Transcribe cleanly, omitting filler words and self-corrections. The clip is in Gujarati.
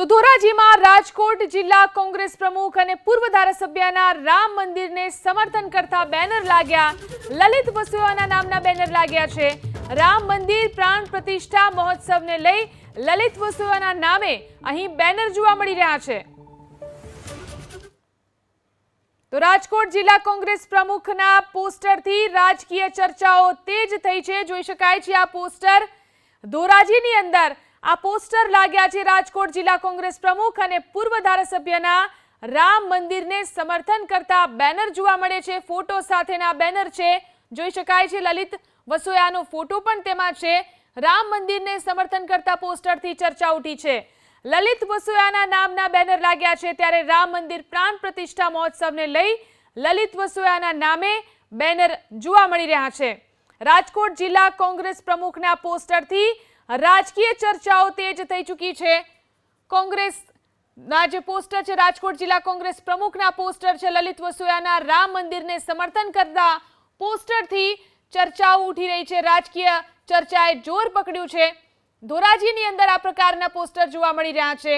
તો ધોરાજીમાં રાજકોટ જિલ્લા કોંગ્રેસ પ્રમુખ અને પૂર્વ ધારાસભ્યના રામ મંદિરને સમર્થન કરતા બેનર લાગ્યા। લલિત વસુવાના નામના બેનર લાગ્યા છે। રામ મંદિર પ્રાણ પ્રતિષ્ઠા મહોત્સવને લઈ લલિત વસુવાના નામે અહીં બેનર જોવા મળી રહ્યા છે। તો રાજકોટ જિલ્લા કોંગ્રેસ પ્રમુખના પોસ્ટરથી રાજકીય ચર્ચાઓ તેજ થઈ છે। જોઈ શકાય છે આ પોસ્ટર ધોરાજીની અંદર આ પોસ્ટર લાગ્યા છે। રાજકોટ જિલ્લા કોંગ્રેસ પ્રમુખ અને પૂર્વ ધારાસભ્યના રામ મંદિરને સમર્થન કરતા બેનર જોવા મળે છે। ફોટો સાથેના બેનર છે। જોઈ શકાય છે લલિત વસોયાનો ફોટો પણ તેમાં છે। રામ મંદિરને સમર્થન કરતા પોસ્ટરથી ચર્ચા ઉઠી છે। લલિત વસોયાના નામના બેનર લાગ્યા છે ત્યારે રામ મંદિર પ્રાણ પ્રતિષ્ઠા મહોત્સવને લઈ લલિત વસોયાના નામે બેનર જોવા મળી રહ્યા છે। રાજકોટ જિલ્લા કોંગ્રેસ પ્રમુખના પોસ્ટરથી રાજકીય ચર્ચાઓ તેજ થઈ ચૂકી છે। કોંગ્રેસના જે પોસ્ટર છે રાજકોટ જિલ્લા કોંગ્રેસ પ્રમુખના પોસ્ટર છે લલિત વસોયાના રામ મંદિરને સમર્થન કરતા પોસ્ટરથી ચર્ચાઓ ઉઠી રહી છે। રાજકીય ચર્ચાએ જોર પકડ્યું છે। ધોરાજીની અંદર આ પ્રકારના પોસ્ટર જોવા મળી રહ્યા છે।